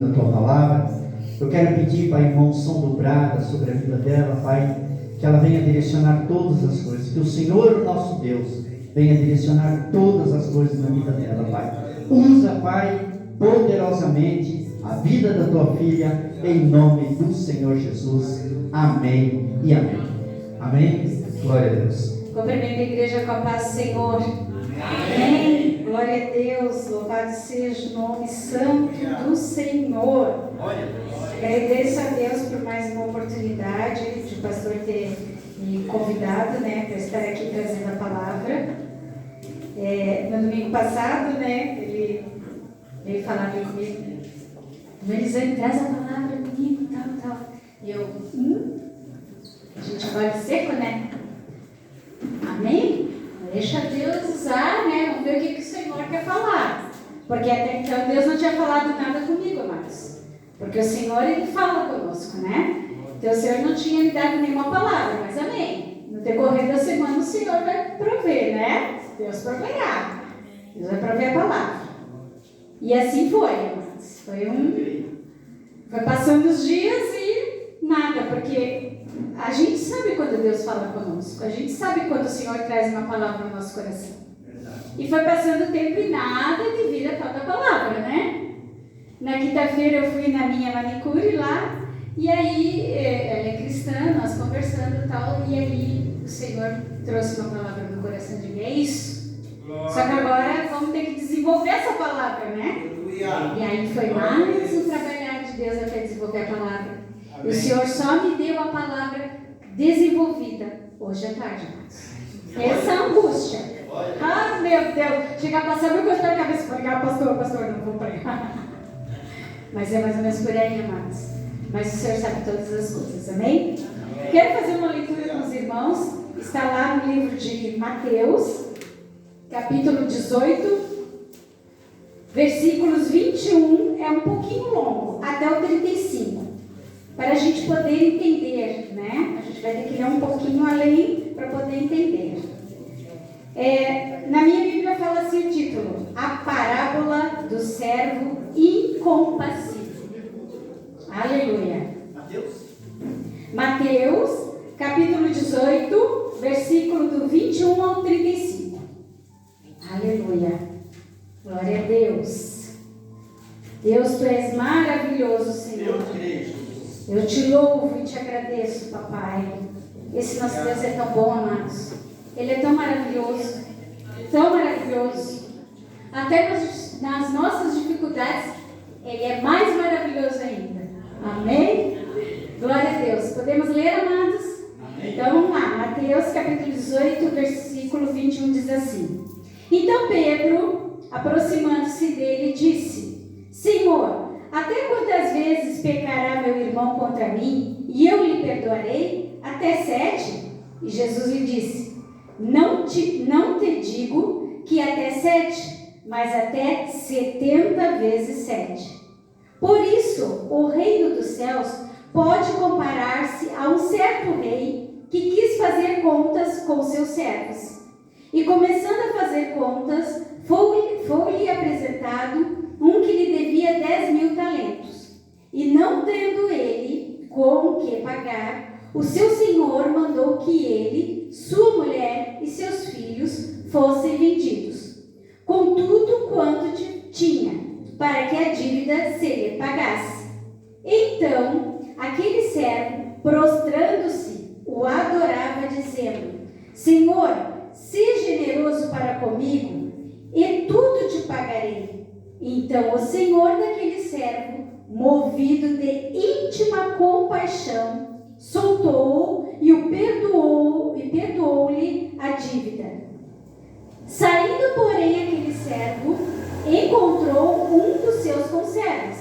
da tua palavra. Eu quero pedir, Pai, uma unção dobrada sobre a vida dela, Pai, que ela venha direcionar todas as coisas, que o Senhor, nosso Deus, venha direcionar todas as coisas na vida dela, Pai. Usa, Pai, poderosamente a vida da tua filha, em nome do Senhor Jesus. Amém e amém. Amém? Glória a Deus. Cumprimento a igreja com a paz do Senhor. Amém. Glória a Deus. Louvado seja o nome santo do Senhor. Agradeço a Deus por mais uma oportunidade de o pastor ter me convidado, para estar aqui trazendo a palavra. No domingo passado, ele veio falar comigo. Melisane, traz a palavra comigo, tal. E eu, a gente agora é seco, Amém? Deixa Deus usar, Vamos ver o que o Senhor quer falar. Porque até então Deus não tinha falado nada comigo, amados. Porque o Senhor, Ele fala conosco, Então o Senhor não tinha me dado nenhuma palavra, mas amém. No decorrer da semana o Senhor vai prover, Deus proverá. Deus vai prover a palavra. E assim foi, amados. Foi passando os dias e nada, porque a gente sabe quando Deus fala conosco. A gente sabe quando o Senhor traz uma palavra no nosso coração. E foi passando o tempo e nada de vir a tal da palavra, Na quinta-feira eu fui na minha manicure lá. E aí, ela é cristã, nós conversando e tal. E aí o Senhor trouxe uma palavra no coração de mim. É isso. Só que agora vamos ter que desenvolver essa palavra, E aí foi mais um trabalhar de Deus até desenvolver a palavra. O Senhor só me deu a palavra desenvolvida hoje à tarde, amados. Essa angústia. Ah, meu Deus. Chegar a passar meu coisa na cabeça e pregar, pastor, não vou pregar. Mas é mais ou menos por aí, amados. Mas o Senhor sabe todas as coisas, amém? Quero fazer uma leitura com os irmãos. Está lá no livro de Mateus, capítulo 18. Versículos 21, é um pouquinho longo, até o 35, para a gente poder entender, A gente vai ter que ler um pouquinho além para poder entender. Na minha Bíblia fala assim o título: A Parábola do Servo Incompassível. Aleluia. Mateus, capítulo 18, versículo do 21 ao 35. Aleluia. Glória a Deus. Deus, Tu és maravilhoso, Senhor. Eu te louvo e te agradeço, papai. Esse nosso Deus é tão bom, amados. Ele é tão maravilhoso. Tão maravilhoso. Até nas nossas dificuldades, Ele é mais maravilhoso ainda. Amém? Glória a Deus. Podemos ler, amados? Amém. Então vamos lá. Mateus capítulo 18, versículo 21 diz assim: Então Pedro, aproximando-se dele, disse: Senhor, até quantas vezes pecará meu irmão contra mim e eu lhe perdoarei? Até 7? E Jesus lhe disse: Não te digo que até 7, mas até 70 vezes 7. Por isso, o reino dos céus pode comparar-se a um certo rei que quis fazer contas com seus servos. E começando a fazer contas, foi-lhe apresentado um que lhe devia 10.000 talentos. E não tendo ele com o que pagar, o seu senhor mandou que ele, sua mulher e seus filhos fossem vendidos, com tudo quanto tinha, para que a dívida se lhe pagasse. Então, aquele servo, prostrando-se, o adorava, dizendo: Senhor, se generoso para comigo, e tudo te pagarei. Então o senhor daquele servo, movido de íntima compaixão, soltou-o e perdoou-lhe a dívida. Saindo, porém, aquele servo, encontrou um dos seus conservos,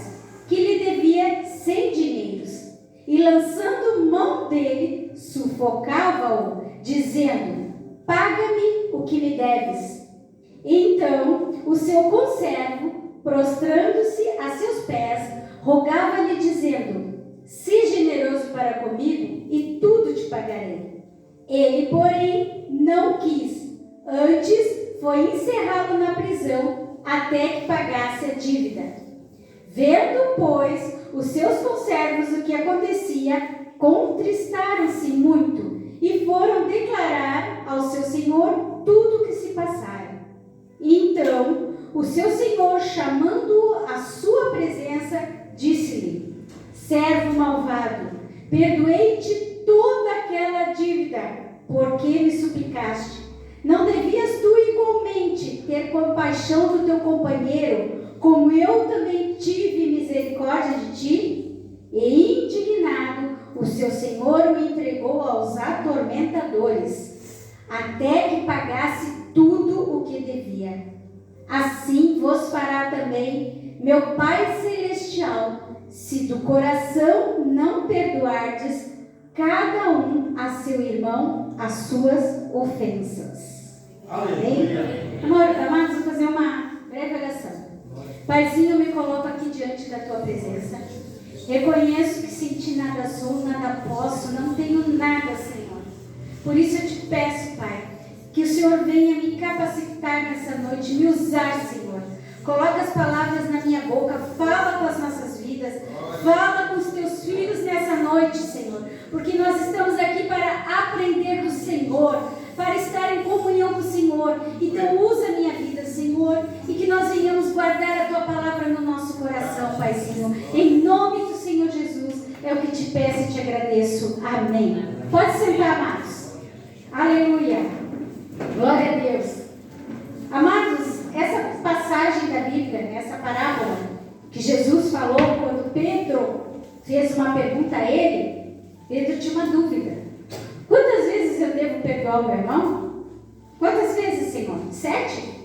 que lhe devia 100 dinheiros, e lançando mão dele, sufocava-o, dizendo: Paga-me o que me deves. Então o seu conservo, prostrando-se a seus pés, rogava-lhe, dizendo: Se generoso para comigo, e tudo te pagarei. Ele, porém, não quis. Antes foi encerrá-lo na prisão até que pagasse a dívida. Vendo, pois, os seus conservos o que acontecia, contristaram-se muito e foram declarar ao seu senhor tudo o que se passara. Então, o seu senhor, chamando-o à sua presença, disse-lhe: servo malvado, perdoei-te toda aquela dívida, porque me suplicaste. Não devias tu igualmente ter compaixão do teu companheiro, como eu também tive misericórdia de ti? E indignado, o seu senhor o entregou aos atormentadores, até que pagasse tudo o que devia. Assim vos fará também meu Pai Celestial, se do coração não perdoardes cada um a seu irmão as suas ofensas. Amém? Amados, vou fazer uma breve oração. Paizinho, eu me coloco aqui diante da tua presença. Reconheço que sem ti nada sou, nada posso, não tenho nada, Senhor. Por isso eu te peço, Pai, que o Senhor venha me capacitar nessa noite, me usar, Senhor. Coloca as palavras na minha boca, fala com as nossas vidas, fala com os teus filhos nessa noite, Senhor. Porque nós estamos aqui para aprender do Senhor, para estar em comunhão com o Senhor. Então usa a minha vida, Senhor, e que nós venhamos guardar a tua palavra no nosso coração, Paizinho. Em nome do Senhor Jesus, é o que te peço e te agradeço. Amém. Pode sentar, amados. Aleluia. Glória a Deus. Amados, essa passagem da Bíblia, essa parábola que Jesus falou quando Pedro fez uma pergunta a ele, Pedro tinha uma dúvida. Quantas vezes eu devo perdoar o meu irmão? Quantas vezes, Senhor? 7?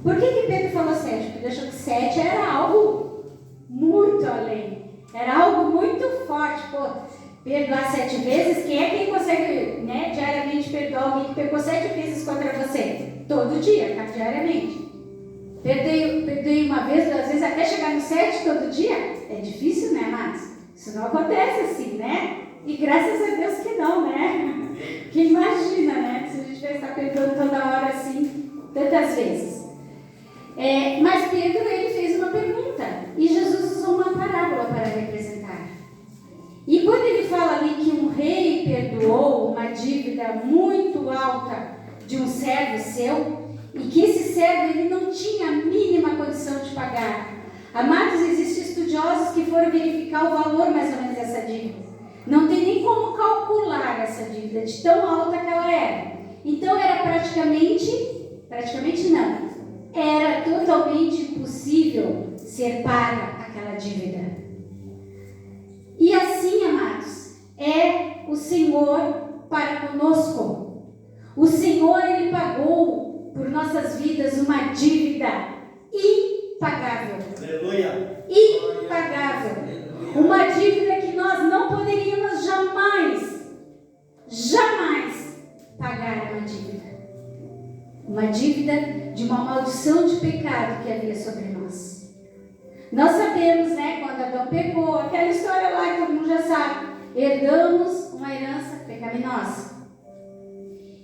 Por que Pedro falou 7? Porque ele achou que 7 era algo muito além. Era algo muito forte. Pô, perdoar 7 vezes? Quem consegue, né, diariamente perdoar alguém que pecou 7 vezes contra você? Todo dia, diariamente. Perdoei uma vez, 2 vezes, até chegar no 7 todo dia? É difícil, né, amados? Isso não acontece assim, né? E graças a Deus que não, né? Que imagina, né? Se a gente vai estar perdoando toda hora assim, tantas vezes. Mas Pedro, ele fez uma pergunta. E Jesus usou uma parábola para representar. E quando ele fala ali que um rei perdoou uma dívida muito alta de um servo seu, e que esse servo ele não tinha a mínima condição de pagar. Amados, existem estudiosos que foram verificar o valor mais ou menos dessa dívida. Não tem nem como calcular essa dívida, de tão alta que ela era. Então era praticamente não, era totalmente impossível ser paga aquela dívida. E assim, amados, é o Senhor para conosco. O Senhor, ele pagou por nossas vidas uma dívida impagável. Aleluia. Impagável. Uma dívida que nós não poderíamos jamais pagar uma dívida. Uma dívida de uma maldição de pecado que havia sobre nós. Nós sabemos, né, quando Adão pecou, aquela história lá que todo mundo já sabe, herdamos uma herança pecaminosa.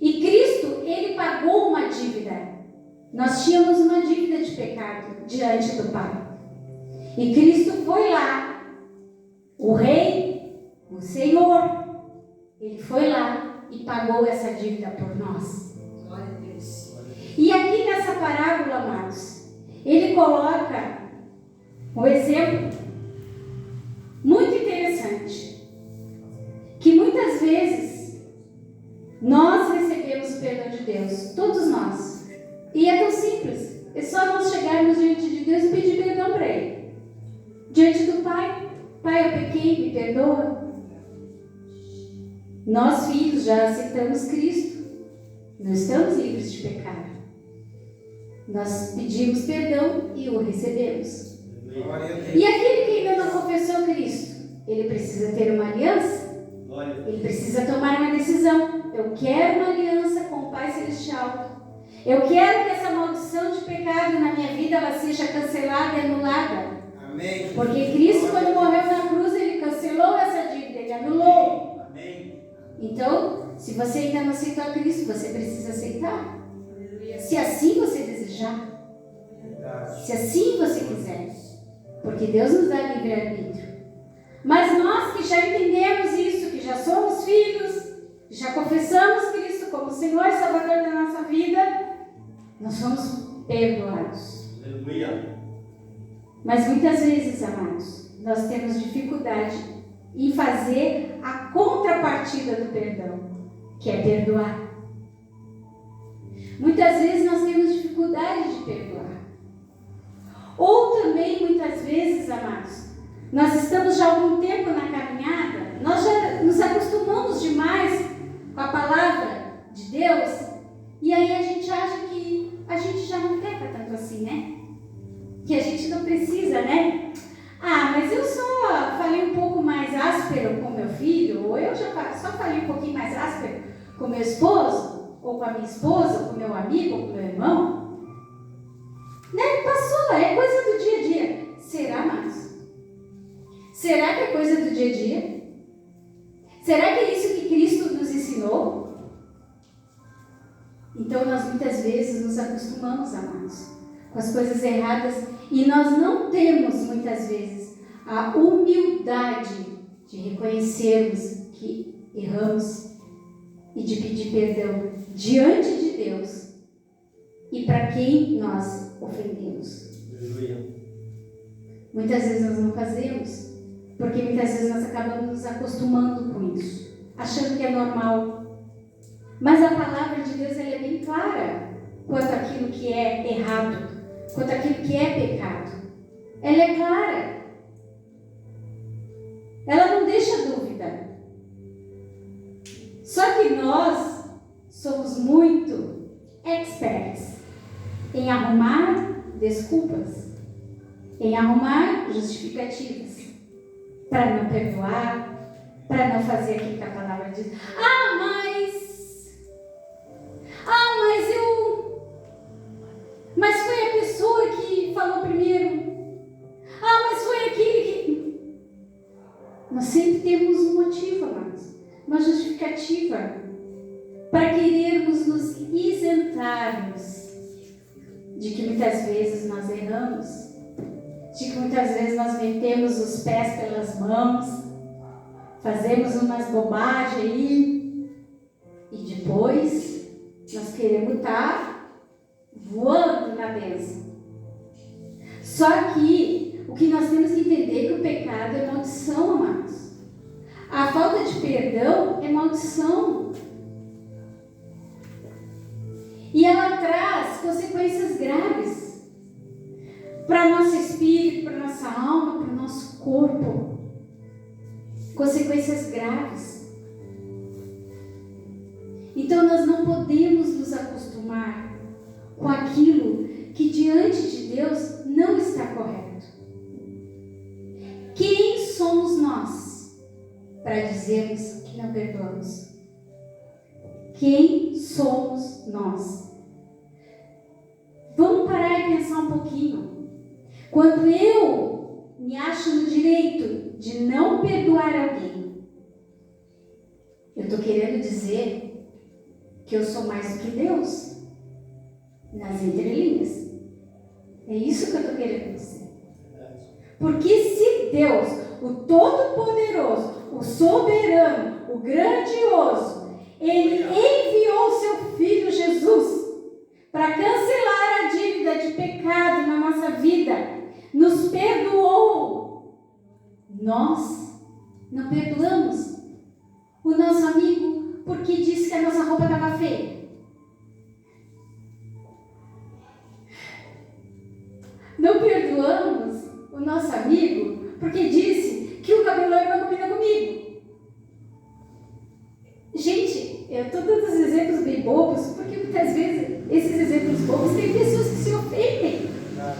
E Cristo, ele pagou uma dívida. Nós tínhamos uma dívida de pecado diante do Pai. E Cristo foi lá. O Rei, o Senhor, ele foi lá e pagou essa dívida por nós. Glória a Deus. E aqui nessa parábola, amados, ele coloca um exemplo muito interessante. Que muitas vezes nós recebemos o perdão de Deus, todos nós. E é tão simples, é só nós chegarmos diante de Deus e pedir perdão para Ele. Diante do Pai. Pai, eu pequei, me perdoa. Nós, filhos, já aceitamos Cristo. Não estamos livres de pecado. Nós pedimos perdão e o recebemos. E aquele que ainda não confessou Cristo, ele precisa ter uma aliança. Ele precisa tomar uma decisão. Eu quero uma aliança com o Pai Celestial. Eu quero que essa maldição de pecado na minha vida ela seja cancelada e anulada. Amém. Porque Cristo, quando morreu na cruz, ele cancelou essa dívida, ele anulou. Amém. Então, se você ainda não aceitou a Cristo, você precisa aceitar. Se assim você desejar. Se assim você quiser. porque Deus nos dá livre-arbítrio. Mas nós que já entendemos isso, que já somos filhos, já confessamos Cristo como Senhor e Salvador da nossa vida, nós somos perdoados. Aleluia. Mas muitas vezes, amados, nós temos dificuldade em fazer a contrapartida do perdão, que é perdoar. Muitas vezes nós temos dificuldade de perdoar. Ou também, muitas vezes, amados, nós estamos já há algum tempo na caminhada, nós já nos acostumamos demais com a palavra de Deus, e aí a gente acha que a gente já não peca tanto assim, né? Que a gente não precisa, né? Ah, mas eu só falei um pouco mais áspero com meu filho, ou eu já só falei um pouquinho mais áspero com meu esposo, ou com a minha esposa, ou com meu amigo, ou com meu irmão. Né? Passou, é coisa do dia a dia. Será, Marcos? Será que é coisa do dia a dia? Será que é isso que Cristo nos ensinou? Então nós muitas vezes nos acostumamos, amados, com as coisas erradas e nós não temos muitas vezes a humildade de reconhecermos que erramos e de pedir perdão diante de Deus e para quem nós ofendemos. Aleluia. Muitas vezes nós não fazemos, porque muitas vezes nós acabamos nos acostumando com isso, achando que é normal. Mas a palavra de Deus ela é bem clara quanto àquilo que é errado, quanto àquilo que é pecado. Ela é clara. Ela não deixa dúvida. Só que nós somos muito experts em arrumar desculpas, em arrumar justificativas, para não perdoar, para não fazer aquilo que a palavra diz. Mas foi a pessoa que falou primeiro. Mas foi aquele que... Nós sempre temos um motivo, amados, uma justificativa para querermos nos isentarmos de que muitas vezes nós erramos, de que muitas vezes nós metemos os pés pelas mãos, fazemos umas bobagens aí e depois nós queremos estar voando na bênção. Só que o que nós temos que entender é que o pecado é maldição, amados. A falta de perdão é maldição. E ela traz consequências graves para nosso espírito, para nossa alma, para o nosso corpo. Consequências graves. Então nós não podemos nos acostumar com aquilo que diante de Deus não está correto. Quem somos nós para dizermos que não perdoamos? Quem somos nós? Vamos parar e pensar um pouquinho. Quando eu me acho no direito de não perdoar alguém, eu estou querendo dizer que eu sou mais do que Deus. Nas entrelinhas. É isso que eu estou querendo dizer. Porque se Deus, o Todo-Poderoso, o Soberano, o Grandioso, Ele enviou o seu Filho Jesus para cancelar a dívida de pecado na nossa vida, nos perdoou, nós não perdoamos o nosso amigo porque disse que a nossa roupa estava feia. Não perdoamos o nosso amigo porque disse que o cabeleireiro não combina comigo. Gente, eu estou dando esses exemplos bem bobos porque muitas vezes esses exemplos bobos tem pessoas que se ofendem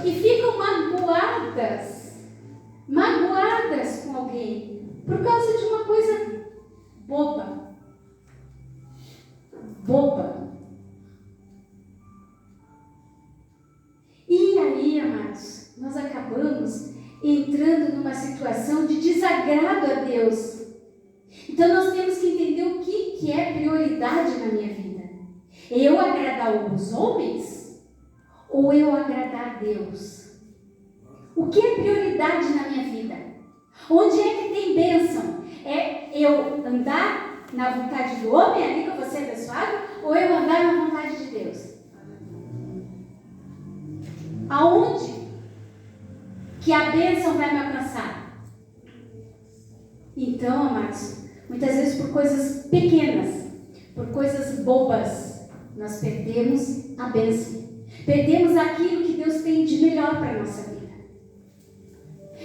e ficam magoadas com alguém por causa de uma coisa boba. E aí, amados, nós acabamos entrando numa situação de desagrado a Deus. Então nós temos que entender o que é prioridade na minha vida. Eu agradar os homens ou eu agradar a Deus? O que é prioridade na minha vida? Onde é que tem bênção? É eu andar na vontade do homem, ali que eu vou ser abençoado, ou eu andar na vontade de Deus? Aonde que a bênção vai me alcançar? Então, amados, muitas vezes por coisas pequenas, por coisas bobas, nós perdemos a bênção. Perdemos aquilo que Deus tem de melhor para a nossa vida.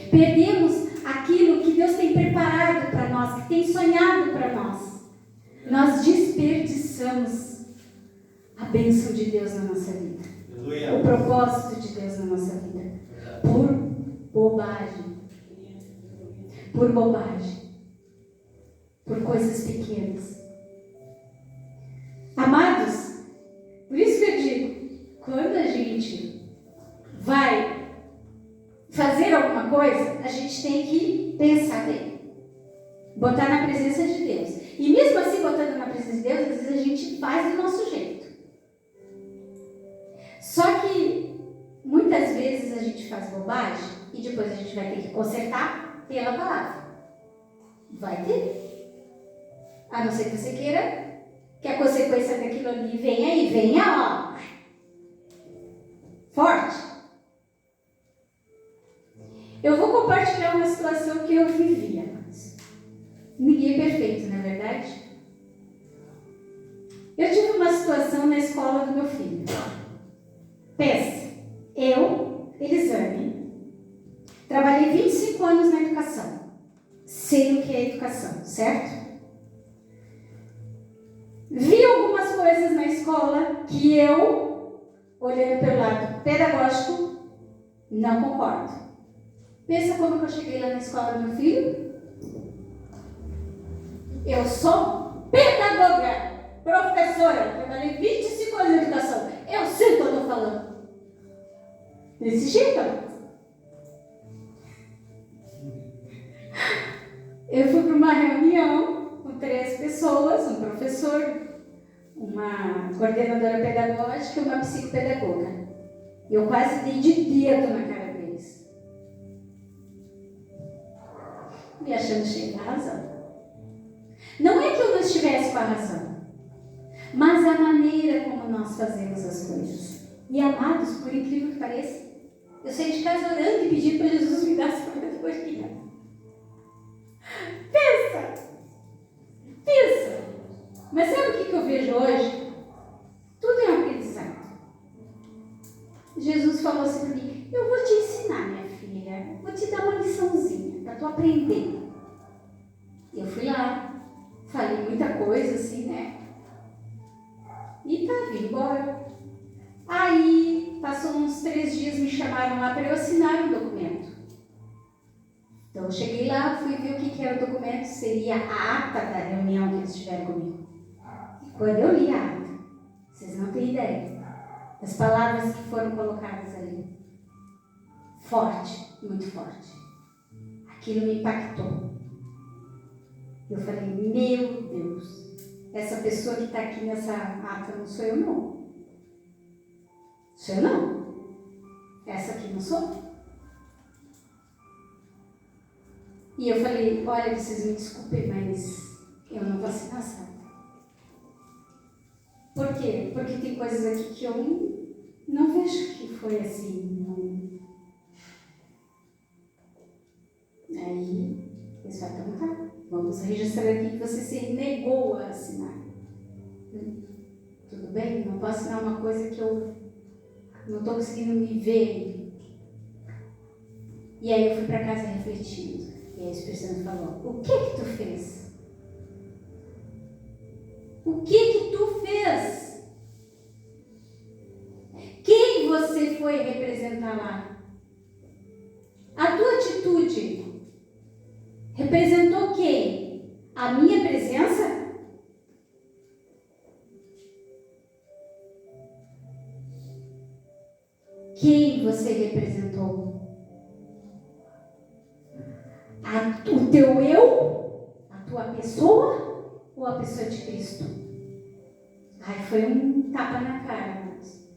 Perdemos aquilo que Deus tem preparado para nós, que tem sonhado para nós. Nós desperdiçamos a bênção de Deus na nossa vida. O propósito de Deus na nossa vida. Por bobagem. Por bobagem. Por coisas pequenas. Amados, por isso que eu digo, quando a gente vai fazer alguma coisa, a gente tem que pensar bem. Botar na presença de Deus. E mesmo assim, botando na presença de Deus, às vezes a gente faz do nosso jeito. Só que, muitas vezes a gente faz bobagem e depois a gente vai ter que consertar pela palavra. Vai ter. A não ser que você queira que a consequência daquilo ali venha e venha, forte. Eu vou compartilhar uma situação que eu vivia. Ninguém é perfeito, não é verdade? Eu tive uma situação na escola do meu filho. Pensa, eu, Elisane, trabalhei 25 anos na educação. Sei o que é educação, certo? Vi algumas coisas na escola que eu, olhando pelo lado pedagógico, não concordo. Pensa como que eu cheguei lá na escola do meu filho? Eu sou pedagoga, professora, trabalhei 25 anos na educação. Eu sei o que eu estou falando. Desse jeito. Eu fui para uma reunião com 3 pessoas, um professor, uma coordenadora pedagógica e uma psicopedagoga. Eu quase dei de dedo na cara deles. Me achando cheia da razão. Não é que eu não estivesse com a razão, mas a maneira como nós fazemos as coisas. E amados, por incrível que pareça, eu saí de casa orando e pedindo para Jesus me dar sabedoria. Pensa. Mas sabe o que eu vejo hoje? Tudo é um aprendizado. Jesus falou assim para mim: eu vou te ensinar, minha filha, vou te dar uma liçãozinha para tu aprender. Eu fui lá, falei muita coisa assim, né? E vim embora. Aí, passou uns 3 dias, me chamaram lá para eu assinar um documento. Então, eu cheguei lá, fui ver o que era o documento, seria a ata da reunião que eles tiveram comigo. E quando eu li a ata, vocês não têm ideia das palavras que foram colocadas ali. Forte, muito forte. Aquilo me impactou. Eu falei: meu Deus, essa pessoa que está aqui nessa ata não sou eu, não. Sou eu, não. Essa aqui não sou. E eu falei: olha, vocês me desculpem, mas eu não vou assinar essa ata. Por quê? Porque tem coisas aqui que eu não vejo que foi assim. Não. Aí, eles falaram: então tá, vamos registrar aqui que você se negou a assinar. Tudo bem? Não posso assinar uma coisa que eu não estou conseguindo me ver. E aí eu fui para casa refletindo. E aí o Espírito Santo falou: o que tu fez? O que tu fez? Quem você foi representar lá? A tua atitude representou quem? A minha presença? Quem você representou? O teu eu? A tua pessoa? Ou a pessoa de Cristo? Ai, foi um tapa na cara, irmãos.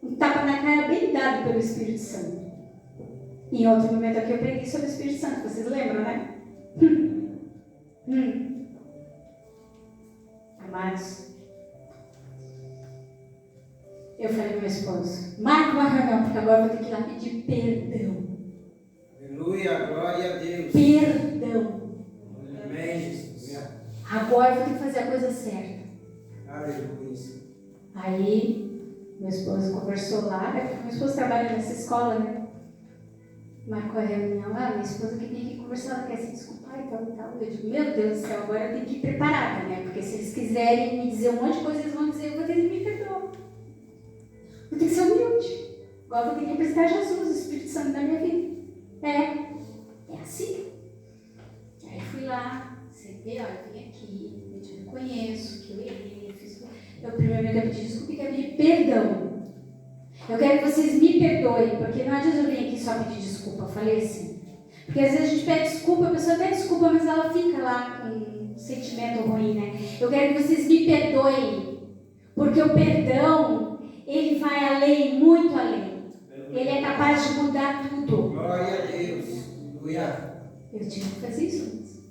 Um tapa na cara bem dado pelo Espírito Santo. Em outro momento aqui eu preguei sobre o Espírito Santo, vocês lembram, né? Amados, eu falei pro meu esposo, marca uma reunião, porque agora eu vou ter que ir lá pedir perdão. Aleluia, glória a Deus. Perdão. Amém, Jesus. Agora eu vou ter que fazer a coisa certa. Aleluia. Aí, meu esposo conversou lá, né? Porque meu esposo trabalha nessa escola, né? Marcou a reunião lá, minha esposa que tinha que conversar, ela quer se desculpar e tal e tal. Eu digo, meu Deus do céu, agora eu tenho que ir preparada, né? Porque se eles quiserem me dizer um monte de coisa, eles vão dizer, eu vou ter que me perdoar. Eu tenho que ser humilde. Agora eu vou ter que apresentar Jesus, o Espírito Santo na minha vida. É assim. Aí fui lá, sentei, olha, eu vim aqui, eu te reconheço, que eu errei, eu fiz. Eu primeiro quero pedir desculpa e quero pedir perdão. Eu quero que vocês me perdoem, porque não adianta eu vir aqui só pedir desculpa, eu falei assim. Porque às vezes a gente pede desculpa, a pessoa pede desculpa, mas ela fica lá com um sentimento ruim, né? Eu quero que vocês me perdoem, porque o perdão, ele vai além, muito além. Ele é capaz de mudar tudo. Glória a Deus. Aleluia. Eu tive que fazer isso antes.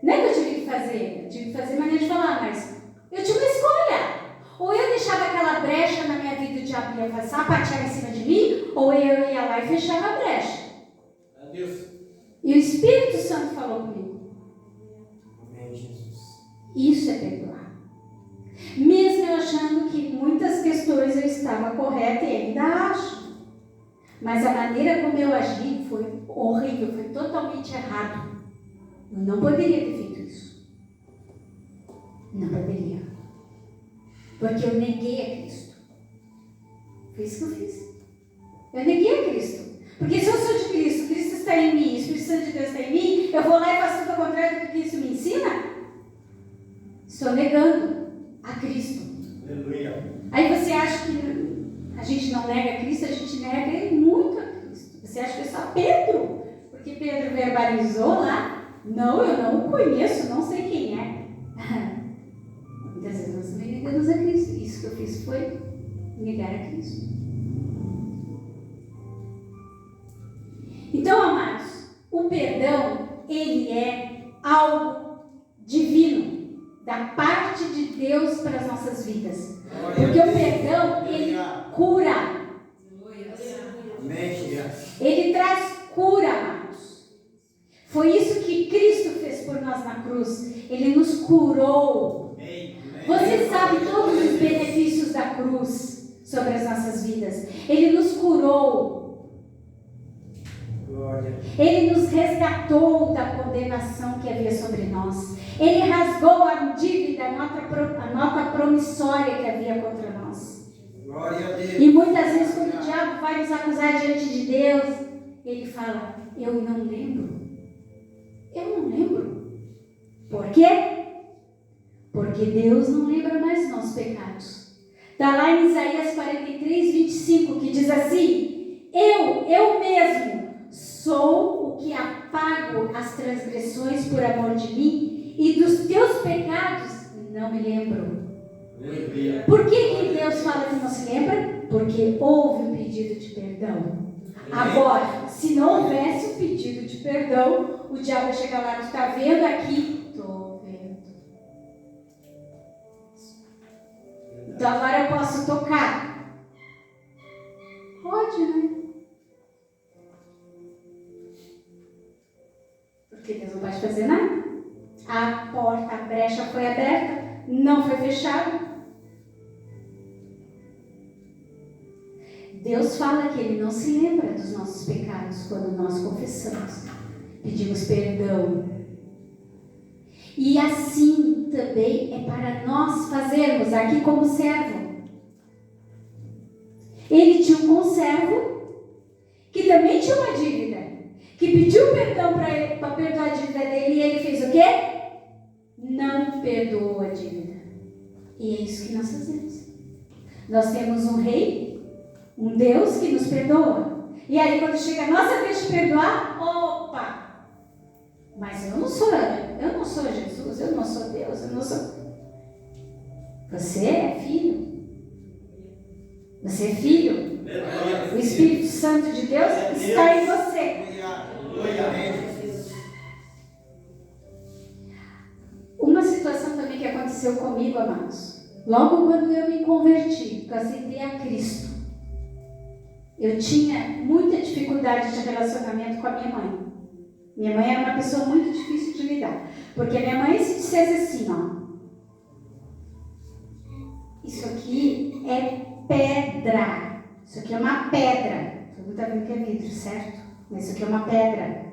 Não é que eu tive que fazer, eu tive que fazer maneira de falar, mas eu tinha uma escolha. Ou eu deixava aquela brecha na minha vida e o diabo ia sapatear em cima de mim, ou eu ia lá e fechava a brecha. Adeus. E o Espírito Santo falou comigo. Amém, Jesus. Isso é perdoar. Mesmo eu achando que muitas questões eu estava correta e ainda acho. Mas a maneira como eu agi foi horrível, foi totalmente errado. Eu não poderia ter feito isso. Não poderia. Porque eu neguei a Cristo. Foi isso que eu fiz. Eu neguei a Cristo. Porque se eu sou de Cristo, Cristo está em mim, o Espírito Santo de Deus está em mim, eu vou lá e faço tudo ao contrário do que Cristo me ensina? Estou negando a Cristo. Aleluia. Aí você acha que a gente não nega a Cristo, a gente nega muito a Cristo. Você acha que é só Pedro? Porque Pedro verbalizou lá, não, eu não o conheço, não sei quem é. Muitas vezes nós também negamos a Cristo. Isso que eu fiz foi negar a Cristo. Então, amados, o perdão, ele é algo divino, da parte de Deus para as nossas vidas. Porque o perdão, ele cura. Amém, Jesus. Ele traz cura, amados. Foi isso que Cristo fez por nós na cruz. Ele nos curou. Você sabe todos os benefícios da cruz sobre as nossas vidas. Ele nos curou. Glória. Ele nos resgatou da condenação que havia sobre nós. Ele rasgou a dívida, a nota promissória que havia contra nós. Glória a Deus. E muitas vezes quando o diabo vai nos acusar diante de Deus, ele fala, eu não lembro. Eu não lembro. Por quê? Porque Deus não lembra mais dos nossos pecados. Está lá em Isaías 43, 25, que diz assim, eu mesmo sou o que apago as transgressões por amor de mim, e dos teus pecados não me lembro. Aleluia. Por que Deus fala que não se lembra? Porque houve um pedido de perdão. Agora, se não houvesse um pedido de perdão, o diabo vai chegar lá, tu está vendo aqui? Estou vendo. Então agora eu posso tocar? Pode, né? Porque Deus não pode fazer nada. A porta, a brecha foi aberta, não foi fechada. Deus fala que Ele não se lembra dos nossos pecados quando nós confessamos, pedimos perdão. E assim também é para nós fazermos aqui como servo. Ele tinha um conservo que também tinha uma dívida, que pediu perdão para perdoar a dívida dele, e ele fez o quê? Não perdoou a dívida. E é isso que nós fazemos. Nós temos um rei, um Deus que nos perdoa. E aí quando chega a nossa vez de perdoar, opa! Mas eu não sou Jesus, eu não sou Deus, eu não sou... Você é filho. Você é filho. O Espírito Santo de Deus está em você. Uma situação também que aconteceu comigo, amados. Logo quando eu me converti, que eu aceitei a Cristo, eu tinha muita dificuldade de relacionamento com a minha mãe. Minha mãe era uma pessoa muito difícil de lidar. Porque minha mãe, se dissesse assim, ó, isso aqui é pedra. Isso aqui é uma pedra. Todo mundo está vendo que é vidro, certo? Mas isso aqui é uma pedra.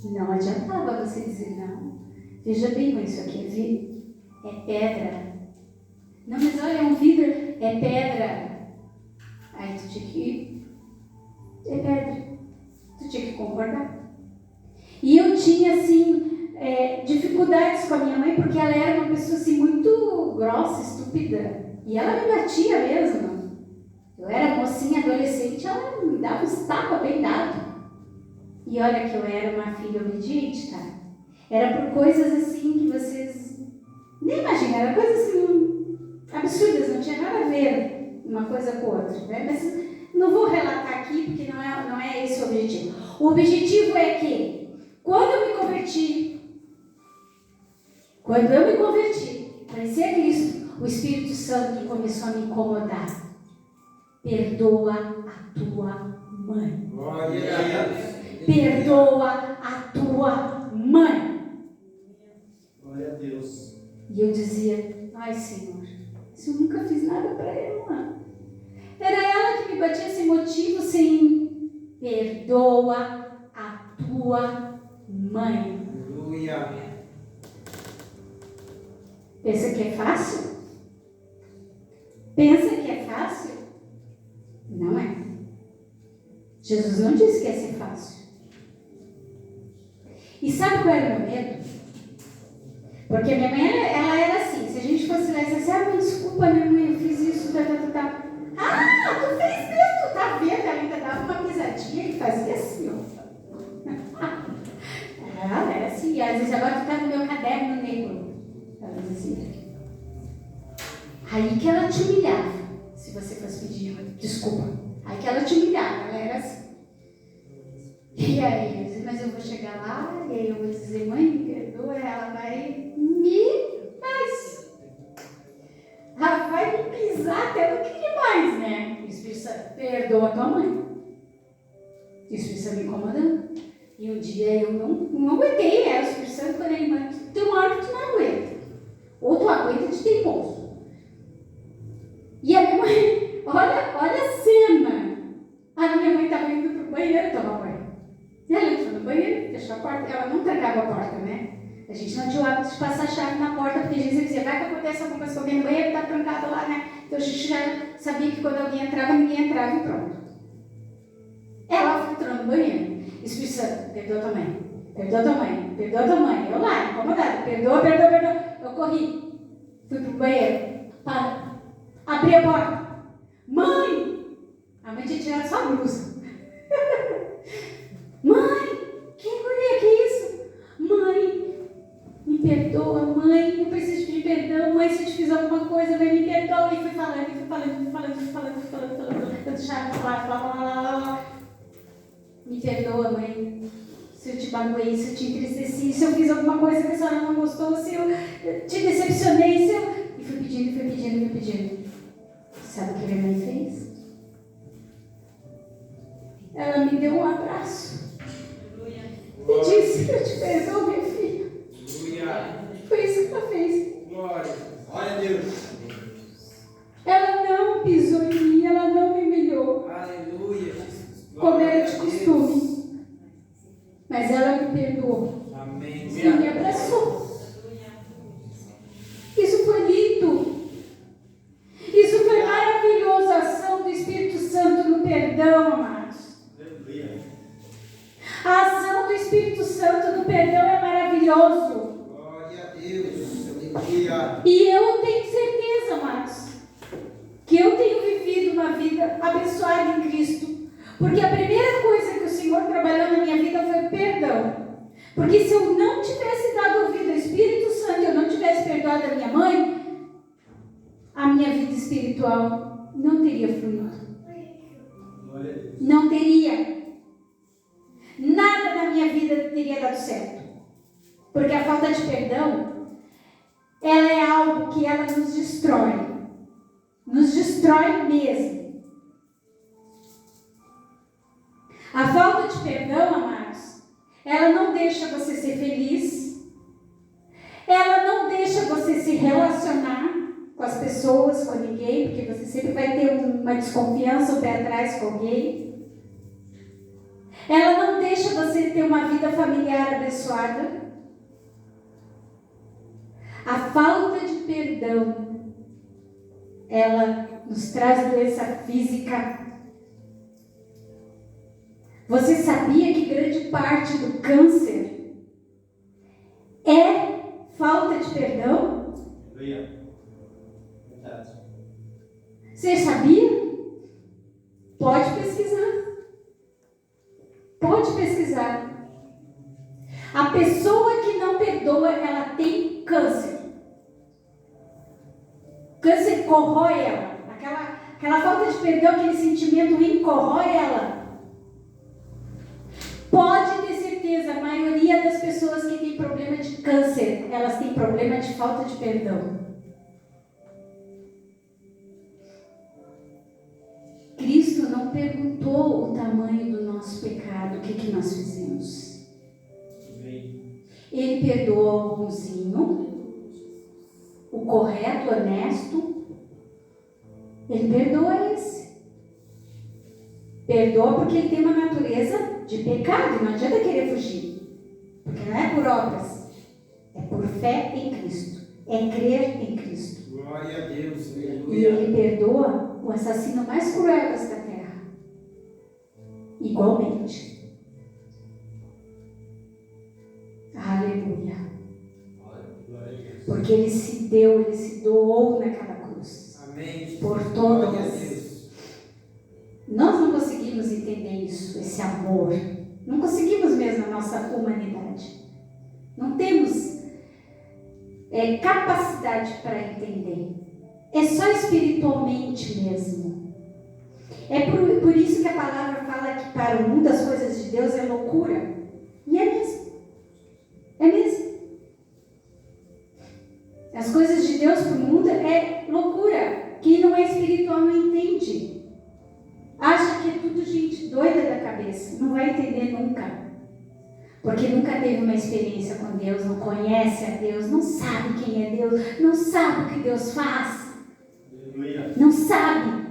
Não adiantava você dizer não. Veja bem, mas isso aqui é vidro. É pedra. Não, mas olha, é um vidro. É pedra. Aí tu tinha que... É pedra. Tu tinha que concordar. E eu tinha, assim, dificuldades com a minha mãe, porque ela era uma pessoa, assim, muito grossa, estúpida. E ela me batia mesmo. Eu era mocinha, adolescente, ela me dava uns tapas bem dados. E olha que eu era uma filha obediente, tá? Era por coisas, assim, que vocês nem imaginam. Era coisas, assim, absurdas, não tinha nada a ver uma coisa com outra, né? Mas não vou relatar aqui, porque não é esse o objetivo. O objetivo é que, quando eu me converti, conheci a Cristo, o Espírito Santo começou a me incomodar. Perdoa a tua mãe. Perdoa a tua mãe. Glória a Deus. E eu dizia, ai Senhor, eu nunca fiz nada para ela. Era ela que me batia sem motivo, sem perdoa a tua mãe. Aleluia. Pensa que é fácil? Pensa que é fácil? Não é. Jesus não disse que ia ser fácil. E sabe qual era o meu medo? Porque minha mãe, ela era assim, se a gente fosse lá e dissesse, mãe, desculpa, minha mãe, eu fiz isso, tá. Tu fez mesmo, tu tá vendo? Ela ainda dava uma pisadinha e fazia assim, ó. Ela era assim, e às vezes agora tu tá no meu caderno negro. Ela dizia assim. Aí que ela te humilhava, se você fosse pedir desculpa. Aí que ela te humilhava, ela era assim. E aí, eu disse, mas eu vou chegar lá, e aí eu vou dizer, mãe, me perdoa, ela vai me pisar até não querer mais, né? O Espírito Santo, perdoa a tua mãe. O Espírito Santo me incomodando. E um dia eu não aguentei, o Espírito Santo, quando ele manda, tem uma hora que tu não aguenta. Ou tu aguenta de teimoso. E a minha mãe, olha a cena. A minha mãe estava indo pro banheiro tomar banho. E ela entrou no banheiro, fechou a porta, ela não trancava a porta, né? A gente não tinha o hábito de passar a chave na porta, porque a gente dizia, vai que acontece alguma coisa com alguém no banheiro, tá trancado lá, né? Então a gente já sabia que quando alguém entrava, ninguém entrava e pronto. Ela entrou no banheiro. Espírito Santo, perdoa tua mãe. Perdoa tua mãe. Perdoa tua mãe. Eu lá, incomodada. Perdoa. Eu corri. Fui pro banheiro. Para. Abri a porta. Mãe! A mãe tinha tirado só a blusa. Mãe! Que guria, que isso? Mãe! Me perdoa, mãe. Eu preciso pedir perdão. Mãe, se eu te fiz alguma coisa, mãe, me perdoa. E fui falando. Eu deixava falar. Me perdoa, mãe. Se eu te magoei, se eu te entristeci, se eu fiz alguma coisa que a senhora não gostou, se eu te decepcionei, se eu... E fui pedindo. Sabe o que minha mãe fez? Ela me deu um abraço. E disse, eu te perdoo, minha filha. Foi isso que ela fez. Glória a Deus. Ela não pisou em mim, ela não me humilhou. Aleluia. Como era de costume. Mas ela me perdoou. Amém. E me abraçou. Isso foi lindo. Isso foi maravilhoso. A ação do Espírito Santo no perdão, amados. Aleluia. A ação do Espírito Santo no perdão é maravilhoso. Glória a Deus. Aleluia. E eu tenho certeza, amados, que eu tenho vivido uma vida abençoada em Cristo. Porque a primeira coisa que o Senhor trabalhou na minha vida foi perdão. Porque se eu não tivesse dado ouvido ao Espírito Santo, eu não tivesse perdoado a minha mãe, a minha vida espiritual não teria fluído. não teria. Nada na minha vida teria dado certo. Porque a falta de perdão, ela é algo que ela nos destrói. Nos destrói mesmo. A falta de perdão, amados, ela não deixa você ser feliz. Ela não deixa você se relacionar com as pessoas, com ninguém, porque você sempre vai ter uma desconfiança, um pé atrás com alguém. Ela não deixa você ter uma vida familiar abençoada. A falta de perdão, ela nos traz doença física. Você sabia que grande parte do câncer é falta de perdão? Você sabia? Pode pesquisar. Pode pesquisar. A pessoa que não perdoa, ela tem câncer. Câncer corrói ela. Aquela falta de perdão, aquele sentimento ruim corrói ela. Pode ter certeza, a maioria das pessoas que tem problema de câncer, elas têm problema de falta de perdão. Cristo não perguntou o tamanho do nosso pecado, o que nós fizemos. Ele perdoou o bonzinho, o correto, o honesto. Ele perdoa esse. Perdoa porque ele tem uma natureza de pecado, não adianta querer fugir. Porque não é por obras, é por fé em Cristo, é crer em Cristo. Glória a Deus. E ele perdoa o assassino mais cruel desta terra, igualmente. Aleluia. Porque ele se deu, ele se doou naquela cruz. Amém. Por todos. Glória a Deus. Nós não conseguimos entender isso, esse amor. Não conseguimos mesmo na nossa humanidade. Não temos capacidade para entender. É só espiritualmente mesmo. É por isso que a palavra fala que para o mundo as coisas de Deus é loucura. E é mesmo. É mesmo. As coisas de Deus para o mundo é loucura. Quem não é espiritual não entende. Acha que é tudo gente doida da cabeça. Não vai entender nunca. Porque nunca teve uma experiência com Deus, não conhece a Deus, não sabe quem é Deus, não sabe o que Deus faz. Não sabe.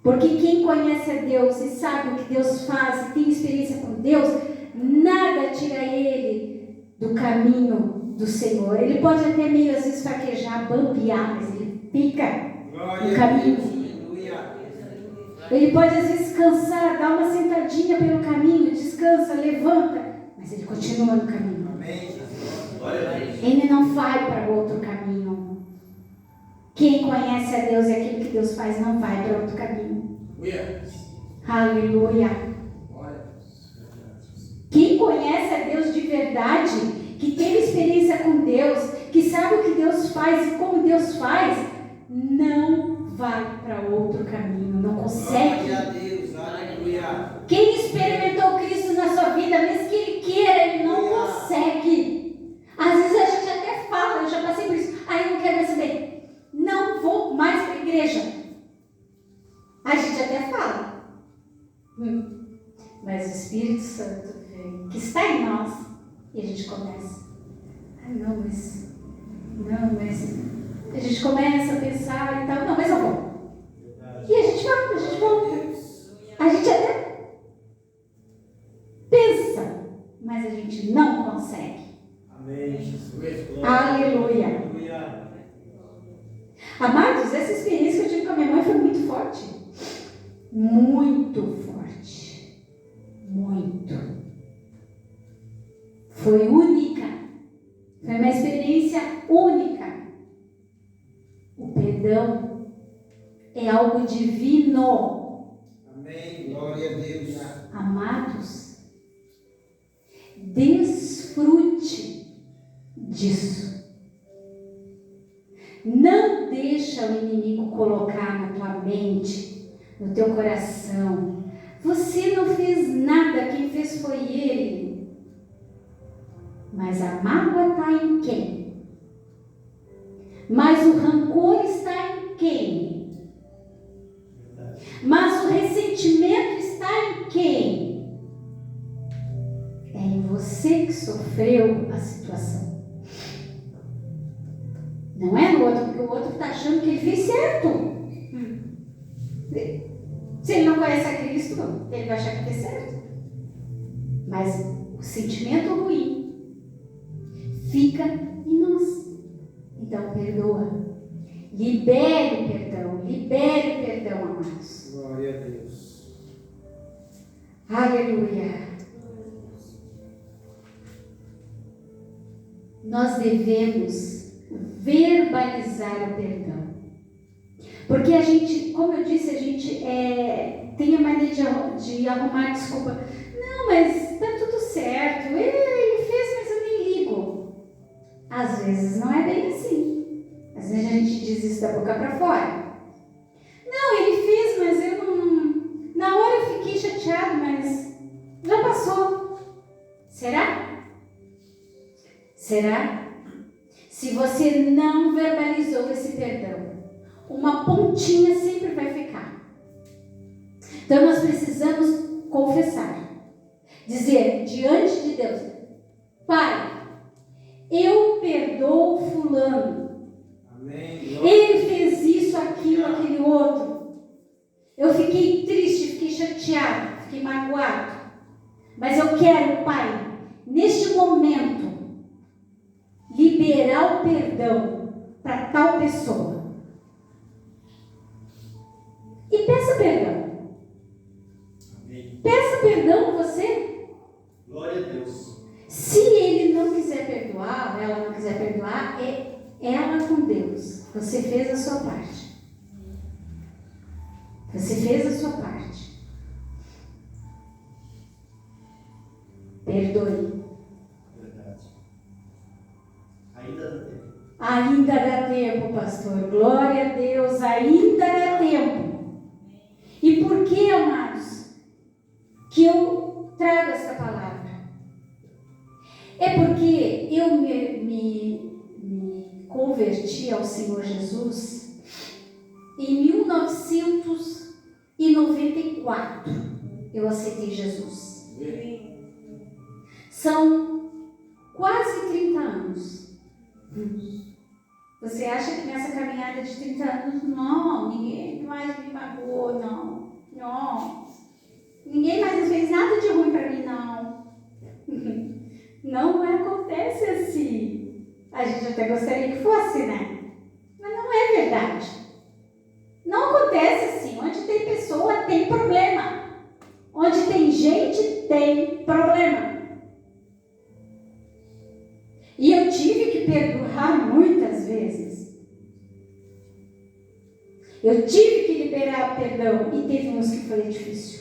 Porque quem conhece a Deus e sabe o que Deus faz e tem experiência com Deus, nada tira ele do caminho do Senhor. Ele pode até meio às vezes fraquejar, bambear, mas ele fica no caminho. Ele pode às vezes cansar, dar uma sentadinha pelo caminho, descansa, levanta, mas ele continua no caminho. Ele não vai para outro caminho. Quem conhece a Deus e aquilo que Deus faz não vai para outro caminho. Aleluia. Quem conhece a Deus de verdade, que teve experiência com Deus, que sabe o que Deus faz e como Deus faz, não vai para outro caminho, não consegue. Glória a Deus, aleluia. Quem experimentou Cristo na sua vida, mesmo que ele queira, ele não consegue. Às vezes a gente até fala, eu já passei por isso, eu não quero mais saber, não vou mais para a igreja. A gente até fala, mas o Espírito Santo vem, que está em nós, e a gente começa, a gente começa a pensar e tal, não, mas eu vou. E a gente vai, a gente volta. A gente até pensa, mas a gente não consegue. Amém. Aleluia. Amados, essa experiência que eu tive com a minha mãe foi muito forte. Muito forte. Muito. Foi única. Foi uma experiência única. O perdão é algo divino. Amém. Glória a Deus. Amados, desfrute disso. Não deixa o inimigo colocar na tua mente no teu coração. Você não fez nada, quem fez foi ele. Mas a mágoa está em quem? Mas o rancor está em quem? Mas o ressentimento está em quem? É em você que sofreu a situação. Não é no outro, porque o outro está achando que ele fez certo. Se ele não conhece a Cristo, ele vai achar que fez certo. Mas o sentimento ruim fica em nós. Então perdoa. Libere o perdão, amados. Glória a Deus. Aleluia. Nós devemos verbalizar o perdão. Porque a gente, como eu disse, a gente tem a mania de arrumar desculpa. Não, mas está tudo certo. Ele fez, mas eu nem ligo. Às vezes não é bem assim. Às vezes a gente diz isso da boca para fora. Não, ele fez, mas eu não... Na hora eu fiquei chateado, mas já passou. Será? Será? Se você não verbalizou esse perdão, uma pontinha sempre vai ficar. Então nós precisamos confessar. Dizer diante de Deus: Pai, eu perdoo fulano. Amém. Ele fez isso, aquilo, aquele outro. Eu fiquei triste, fiquei chateado, fiquei magoado. Mas eu quero, Pai, neste momento, liberar o perdão para tal pessoa. E peça perdão. Amém. Peça perdão você. Glória a Deus. Se ele não quiser perdoar, ou ela não quiser perdoar, é ela com Deus. Você fez a sua parte. Você fez a sua parte. Perdoe. Verdade. Ainda dá tempo. Ainda dá tempo, pastor. Glória a Deus, ainda dá tempo. E por que, amados, que eu trago essa palavra? É porque eu me converti ao Senhor Jesus em 1994. Eu aceitei Jesus. São quase 30 anos. Você acha que nessa caminhada de 30 anos, não, ninguém mais me pagou, não. Ninguém mais fez nada de ruim para mim, não. Não acontece assim. A gente até gostaria que fosse, né? Mas não é verdade. Não acontece assim. Onde tem pessoa, tem problema. Onde tem gente, tem problema. E eu tive que perdoar muitas vezes. Eu tive que liberar o perdão. E teve uns que foi difícil.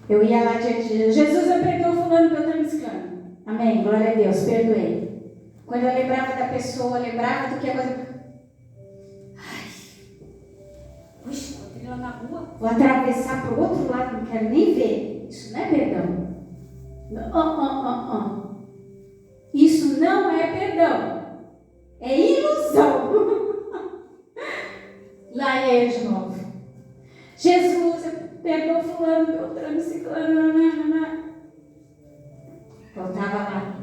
Eu ia lá diante de Jesus, eu perdoo fulano, beltrano, ciclano. Amém, glória a Deus, perdoei. Quando eu lembrava da pessoa, eu lembrava do que a coisa... Ai, puxa, vou ter lá na rua. Vou atravessar para o outro lado, não quero nem ver. Isso não é perdão. Isso não é perdão. É ilusão. Lá é de novo. Jesus, eu perdoo fulano, beltrano, ciclano, voltava lá.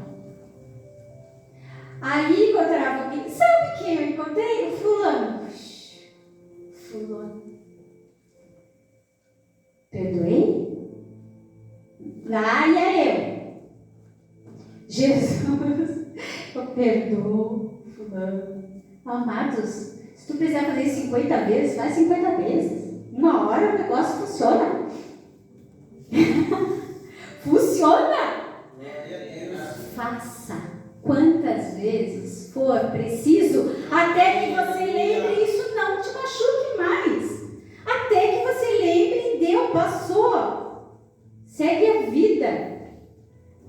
Aí encontrava alguém. Sabe quem eu encontrei? O fulano. Perdoei? Lá ia eu. Jesus, eu perdoo fulano. Amados, se tu precisar fazer 50 vezes, faz 50 vezes. Uma hora o negócio funciona. Funciona. Glória a Deus. Faça quantas vezes for preciso, até que você lembre e isso não te machuque mais. Até que você lembre e deu, passou. Segue a vida.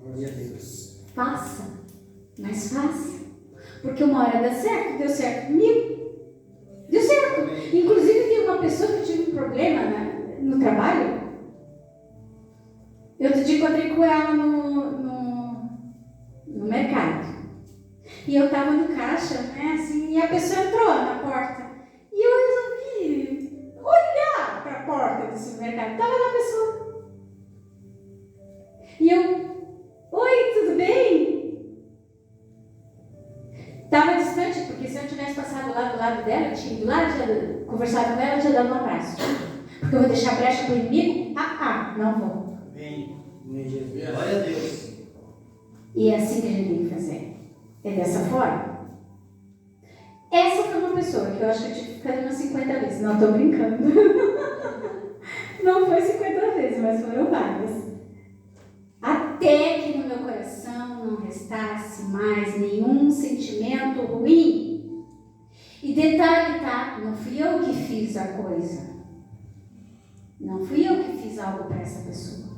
Glória a Deus. Faça, mas faça. Porque uma hora dá certo, deu certo comigo. Deu certo. Inclusive tem uma pessoa que eu tive no trabalho. Eu outro dia encontrei com ela no mercado. E eu estava no caixa, né, assim, e a pessoa entrou na porta. E eu resolvi olhar para a porta desse mercado. Estava lá a pessoa. E eu, oi, tudo bem? Estava distante, porque se eu tivesse passado lá do lado dela, eu tinha ido lá, tinha conversado com ela, eu tinha dado um abraço. Porque eu vou deixar brecha para o inimigo? Não vou. Amém. Glória a Deus. E é assim que a gente tem que fazer. É dessa forma. Essa foi uma pessoa que eu acho que eu tive que ficar umas 50 vezes. Não, estou brincando. Não foi 50 vezes, mas foram várias. Até que no meu coração não restasse mais nenhum sentimento ruim. E detalhe, tá? Não fui eu que fiz a coisa. Não fui eu que fiz algo para essa pessoa.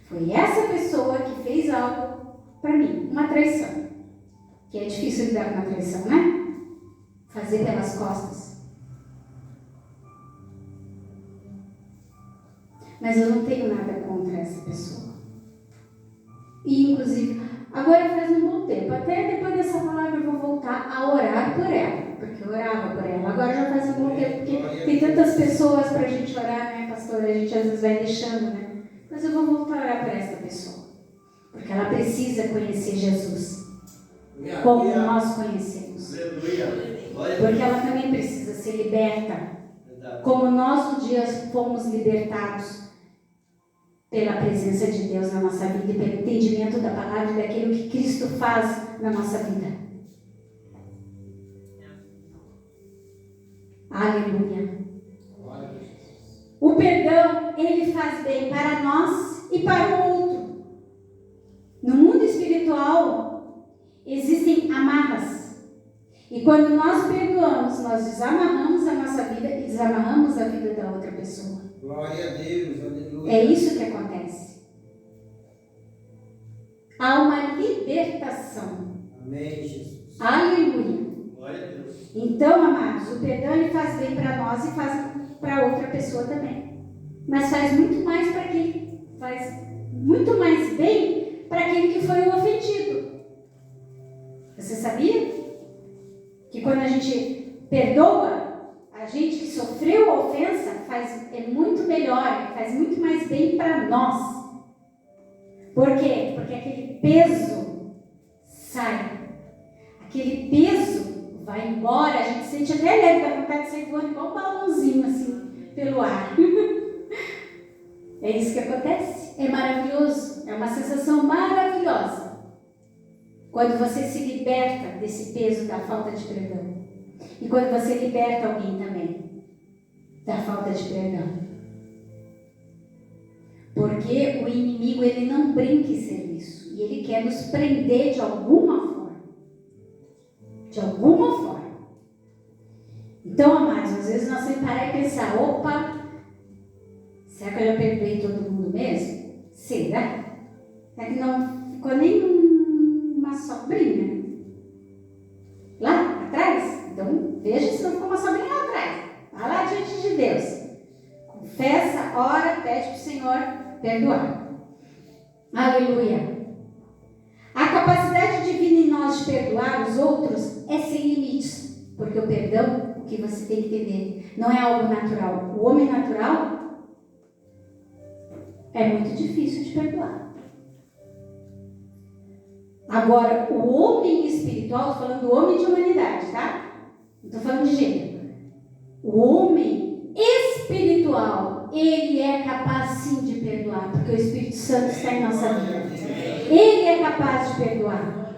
Foi essa pessoa que fez algo para mim. Uma traição. Que é difícil lidar com uma traição, né? Fazer pelas costas. Mas eu não tenho nada contra essa pessoa. E, inclusive, agora faz um bom tempo. Até depois dessa palavra eu vou voltar a orar por ela. Porque eu orava por ela. Agora já faz um bom tempo. Porque tem tantas pessoas para a gente orar, né, pastora? A gente às vezes vai deixando, né? Mas eu vou voltar a orar por essa pessoa. Porque ela precisa conhecer Jesus. Como nós conhecemos. Porque ela também precisa ser liberta. Como nós um dia fomos libertados pela presença de Deus na nossa vida e pelo entendimento da palavra e daquilo que Cristo faz na nossa vida. Aleluia. O perdão, ele faz bem para nós e para o outro. No mundo espiritual, existem amarras. E quando nós perdoamos, nós desamarramos a nossa vida e desamarramos a vida da outra pessoa. Glória a Deus, aleluia. É isso que acontece. Há uma libertação. Amém, Jesus. Aleluia. Glória a Deus. Então, amados, o perdão ele faz bem para nós e faz para outra pessoa também. Mas faz muito mais para quem faz muito mais bem para aquele que foi o ofendido. Você sabia que quando a gente perdoa, a gente que sofreu a ofensa é muito melhor, faz muito mais bem para nós. Por quê? Porque aquele peso sai. Aquele peso vai embora, a gente sente até leve, dá vontade de sair voando igual um balãozinho assim, pelo ar. É isso que acontece. É maravilhoso, é uma sensação maravilhosa. Quando você se liberta desse peso da falta de perdão. E quando você liberta alguém também da falta de perdão. Porque o inimigo, ele não brinca em serviço. E ele quer nos prender de alguma forma. De alguma forma. Então, amados, às vezes nós temos que parar e pensar, opa, será que eu já perdoei todo mundo mesmo? Será? Será que não ficou nem uma sobrinha lá atrás? Então, veja se não ficou uma sobrinha lá atrás. Vai lá diante de Deus. Confessa, ora, pede para o Senhor perdoar. Aleluia. A capacidade divina em nós de perdoar os outros é sem limites. Porque o perdão, o que você tem que entender, não é algo natural. O homem natural é muito difícil de perdoar. Agora, o homem espiritual, estou falando do homem de humanidade, tá? Não estou falando de gênero. O homem espiritual, ele é capaz sim de perdoar, porque o Espírito Santo está em nossa vida. Ele é capaz de perdoar.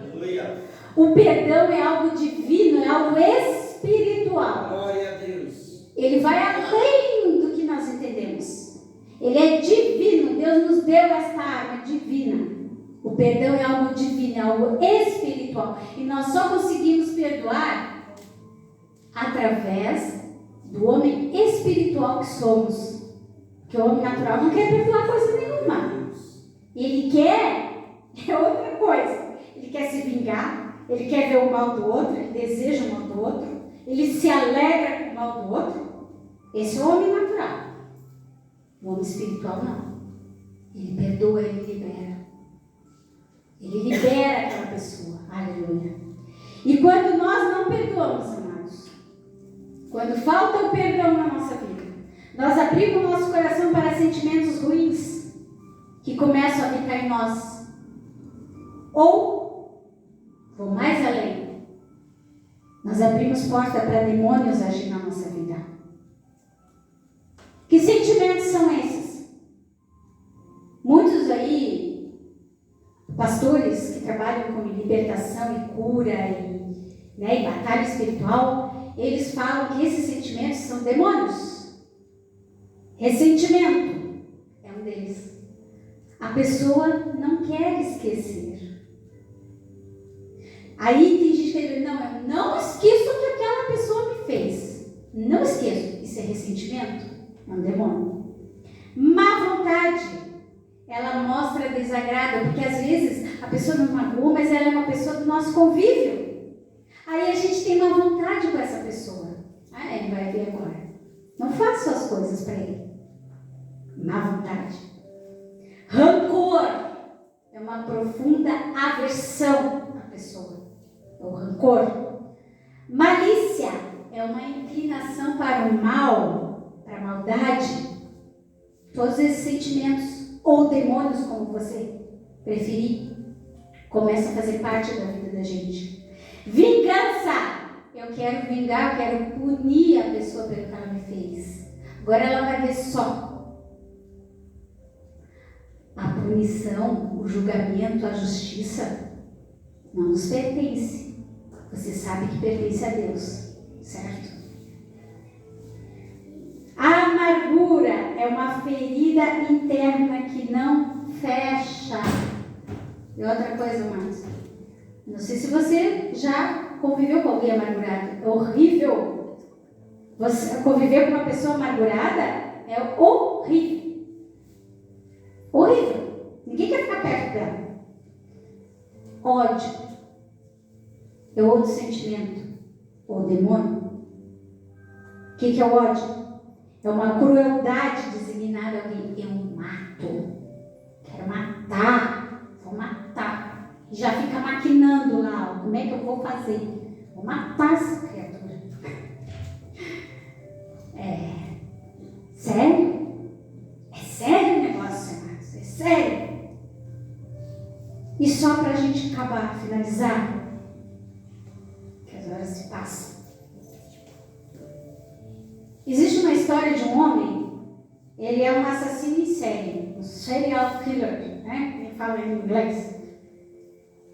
O perdão é algo divino, é algo espiritual. Glória a Deus. Ele vai além do que nós entendemos. Ele é divino. Deus nos deu esta arma divina. O perdão é algo divino, é algo espiritual. E nós só conseguimos perdoar através do homem espiritual que somos. Porque o homem natural não quer perdoar coisa nenhuma. Ele quer outra coisa. Ele quer se vingar, ele quer ver o mal do outro, ele deseja o mal do outro, ele se alegra com o mal do outro. Esse é o homem natural. O homem espiritual não. Ele perdoa, ele libera. Ele libera aquela pessoa. Aleluia. E quando nós não perdoamos, amados, quando falta o perdão na nossa vida, nós abrimos o nosso coração para sentimentos ruins que começam a habitar em nós. Ou, vou mais além, nós abrimos porta para demônios agir na nossa vida. Que sentimentos são esses? Muitos aí, pastores que trabalham com libertação e cura e batalha espiritual, eles falam que esses sentimentos são demônios. Ressentimento é um deles. A pessoa não quer esquecer. Aí tem gente que diz, não, eu não esqueço o que aquela pessoa me fez. Não esqueço. Isso é ressentimento? É um demônio. Má vontade, ela mostra desagrado, porque às vezes a pessoa não magoou, mas ela é uma pessoa do nosso convívio. Aí a gente tem má vontade com essa pessoa. Ah, ele vai ver agora. Não faço as coisas para ele. Má vontade. Rancor é uma profunda aversão à pessoa. É o rancor. Malícia é uma inclinação para o mal, para a maldade. Todos esses sentimentos, ou demônios, como você preferir, começam a fazer parte da vida da gente. Vingança. Eu quero vingar, eu quero punir a pessoa pelo que ela me fez. Agora ela vai ver só. A punição, o julgamento, a justiça não nos pertence. Você sabe que pertence a Deus, certo? A amargura é uma ferida interna que não fecha. E outra coisa mais. Não sei se você já conviveu com alguém amargurado. É horrível. Você conviver com uma pessoa amargurada é horrível. Horrível. Ninguém quer ficar perto dela. Ódio. É outro sentimento. Ou demônio. O que é o ódio? É uma crueldade designada a alguém. Eu mato. Quero matar. Vou matar. E já fica maquinando lá. Como é que eu vou fazer? Vou matar essa criatura. Sério? É sério o negócio, amados? É sério? E só para a gente acabar, finalizar, que as horas se passam. Existe uma história de um homem, ele é um assassino em série, um serial killer, né? Quem fala em inglês.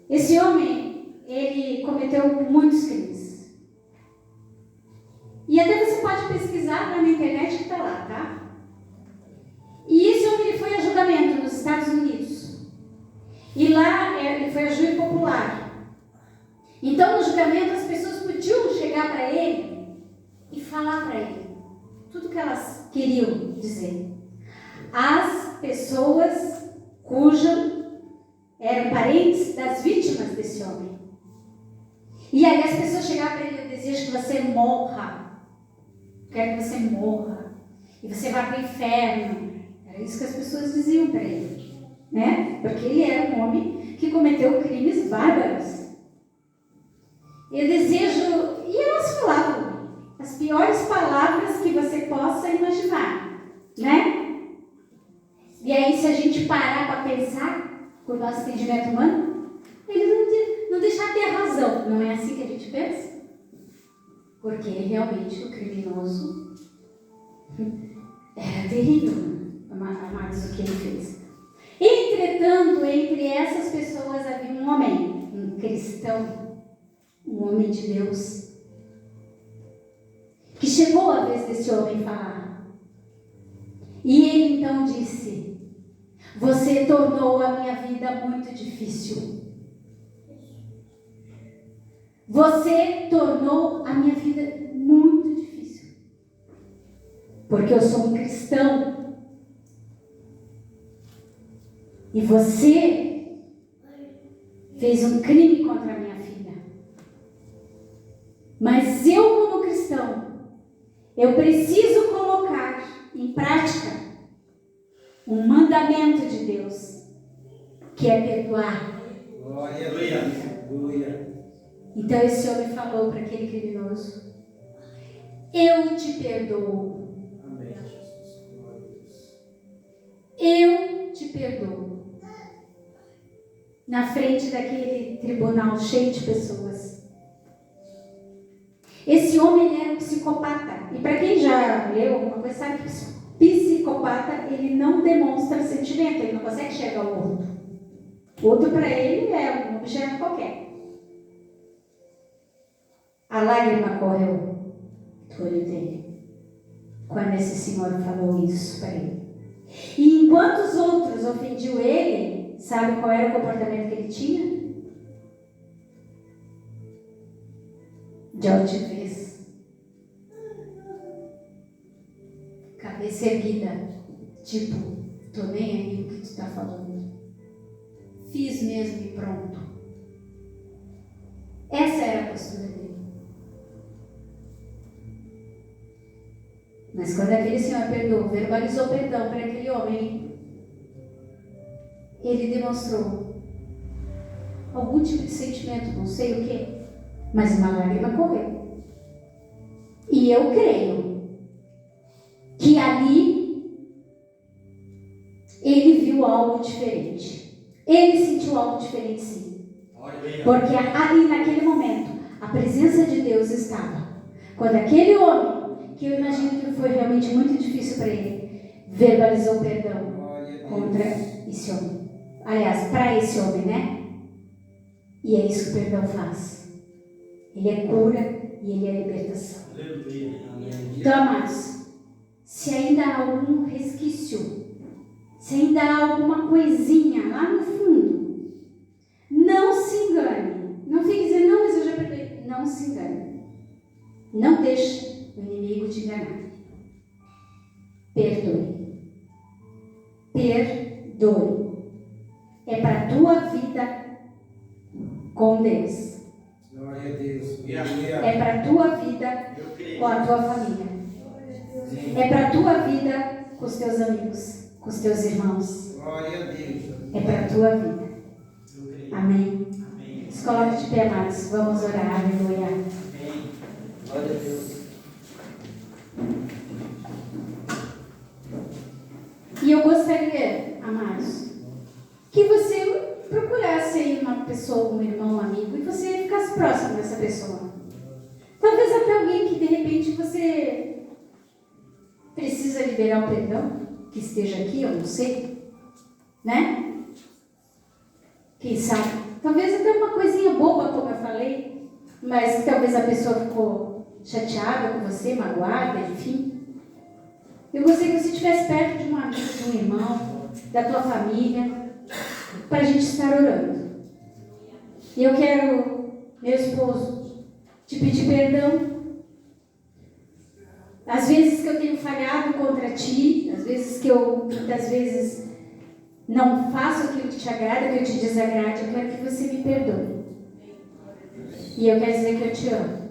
Esse homem, ele cometeu muitos crimes. E até você pode pesquisar lá na internet que está lá, tá? E esse homem, ele foi a julgamento nos Estados Unidos. E lá, ele foi a júri popular. Então, no julgamento, as pessoas podiam chegar para ele e falar para ele tudo que elas queriam dizer. As pessoas eram parentes das vítimas desse homem. E aí as pessoas chegavam para ele: eu desejo que você morra. Quero que você morra. E você vá para o inferno. Era isso que as pessoas diziam para ele, né? Porque ele era um homem que cometeu crimes bárbaros. Eu desejo... E elas falavam as piores palavras que você possa imaginar, né? E aí, se a gente parar para pensar com o nosso entendimento humano, ele não deixar ter razão. Não é assim que a gente pensa? Porque realmente o criminoso era terrível, amados, o que ele fez. Entretanto, entre essas pessoas havia um homem, um cristão, um homem de Deus, que chegou a vez desse homem falar. E ele então disse: você tornou a minha vida muito difícil. Você tornou a minha vida muito difícil. Porque eu sou um cristão. E você fez um crime contra a minha filha. Mas eu, como cristão, eu preciso colocar em prática mandamento de Deus, que é perdoar. Glória a Deus. Aleluia. Então esse homem falou para aquele criminoso: eu te perdoo. Amém, Jesus. Glória a Deus. Eu te perdoo. Na frente daquele tribunal cheio de pessoas. Esse homem, ele era um psicopata. E para quem já leu alguma coisa, sabe que psicopata, ele não demonstra sentimento, ele não consegue chegar ao outro. O outro para ele é um objeto qualquer. A lágrima correu do olho dele quando esse senhor falou isso para ele. E enquanto os outros ofendiam ele, sabe qual era o comportamento que ele tinha? De altivez. Cabeça erguida. Tipo, tô nem aí o que tu tá falando. Fiz mesmo e pronto. Essa era a postura dele. Mas quando aquele senhor perdoou, verbalizou perdão para aquele homem, ele demonstrou algum tipo de sentimento, não sei o que, mas uma lágrima correu. E eu creio que ali ele viu algo diferente. Ele sentiu algo diferente, sim. Porque ali naquele momento a presença de Deus estava. Quando aquele homem, que eu imagino que foi realmente muito difícil para ele, verbalizou perdão contra esse homem. Aliás, para esse homem, né? E é isso que o perdão faz. Ele é cura e ele é libertação. Então, amados, se ainda há algum resquício, se ainda há alguma coisinha lá no fundo, não se engane. Não fique dizendo, não, mas eu já perdoei. Não se engane. Não deixe o inimigo te enganar. Perdoe. Perdoe. É para a tua vida com Deus. Glória a Deus. É para a tua vida com a tua família. É para a tua vida com os teus amigos, com os teus irmãos. Glória a Deus. É para a tua vida. Amém. Se coloque de pé, amados. Vamos orar. Aleluia. Glória a Deus. E eu gostaria, amados, que você procurasse aí uma pessoa, um irmão, um amigo, e você ficasse próximo dessa pessoa. Talvez até alguém que de repente você precisa liberar o perdão, que esteja aqui, eu não sei, né? Quem sabe? Talvez até uma coisinha boba, como eu falei, mas talvez a pessoa ficou chateada com você, magoada, enfim. Eu gostaria que você estivesse perto de um amigo, de um irmão, da tua família, para a gente estar orando. E eu quero, meu esposo, te pedir perdão. Às vezes que eu tenho falhado contra ti, às vezes que eu, muitas vezes, não faço aquilo que te agrada, que eu te desagrade, eu quero que você me perdoe. E eu quero dizer que eu te amo.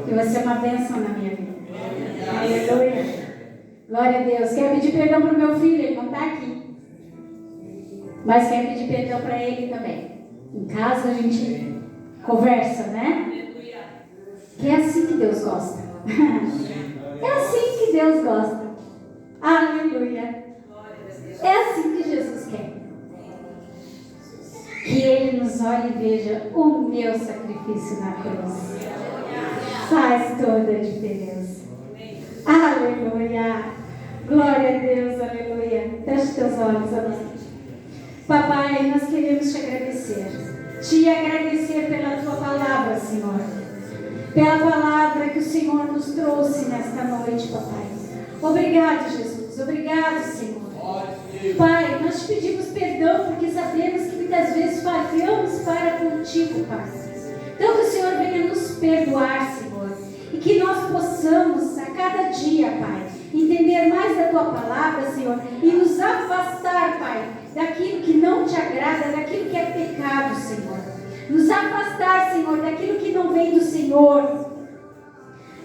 Que você é uma bênção na minha vida. Aleluia. Glória a Deus. Quero pedir perdão para o meu filho, ele não está aqui. Mas quero pedir perdão para ele também. Em casa a gente conversa, né? Que é assim que Deus gosta. É assim que Deus gosta. Aleluia. É assim que Jesus quer. Que Ele nos olhe e veja o meu sacrifício na cruz. Faz toda a diferença. Aleluia. Glória a Deus, aleluia. Feche teus olhos, amém. Papai, nós queremos te agradecer. Te agradecer pela tua palavra, Senhor. Pela palavra que o Senhor nos trouxe nesta noite, papai. Obrigado, Jesus. Obrigado, Senhor. Pai, nós te pedimos perdão porque sabemos que muitas vezes falhamos para contigo, Pai. Então que o Senhor venha nos perdoar, Senhor. E que nós possamos, a cada dia, Pai, entender mais da tua palavra, Senhor, e nos afastar, Pai, daquilo que não te agrada, daquilo que é pecado, Senhor. Nos afastar, Senhor, daquilo que não vem do Senhor.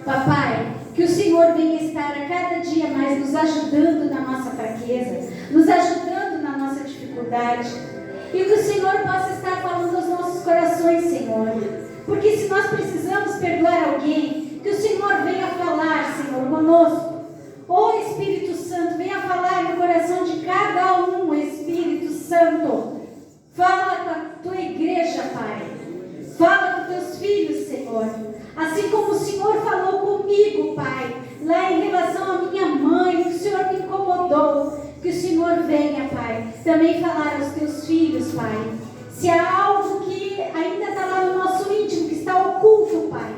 Papai, que o Senhor Senhor venha estar a cada dia mais nos ajudando na nossa fraqueza, nos ajudando na nossa dificuldade. E que o Senhor possa estar falando aos nossos corações, Senhor. Porque se nós precisamos perdoar alguém, que o Senhor venha falar, Senhor, conosco. Ó Espírito Santo, venha falar no coração de cada um, Espírito Santo. Fala com a tua igreja, Pai. Fala com teus filhos, Senhor. Assim como o Senhor falou comigo, Pai, lá em relação à minha mãe, que o Senhor me incomodou. Que o Senhor venha, Pai, também falar aos teus filhos, Pai. Se há algo que ainda está lá no nosso íntimo, que está oculto, Pai,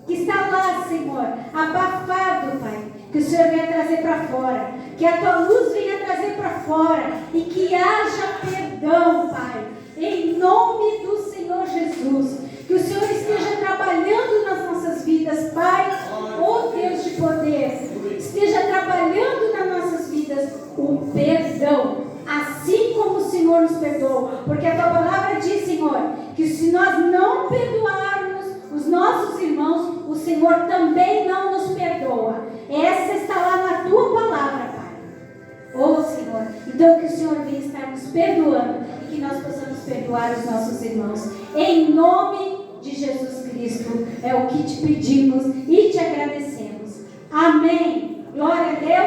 que está lá, Senhor, abafado, Pai, que o Senhor venha trazer para fora, que a tua luz venha trazer para fora e que haja perdão, Pai, em nome do Senhor Jesus. Que o Senhor esteja trabalhando nas nossas vidas, Pai, ó Deus de poder, esteja trabalhando nas nossas vidas o perdão, assim como o Senhor nos perdoou, porque a tua palavra diz, Senhor, que se nós não perdoarmos os nossos irmãos, o Senhor também não nos perdoa. Essa está lá na tua palavra, Pai. Oh, Senhor, então que o Senhor venha estar nos perdoando e que nós possamos perdoar os nossos irmãos. Em nome de Jesus Cristo, é o que te pedimos e te agradecemos. Amém. Glória a Deus.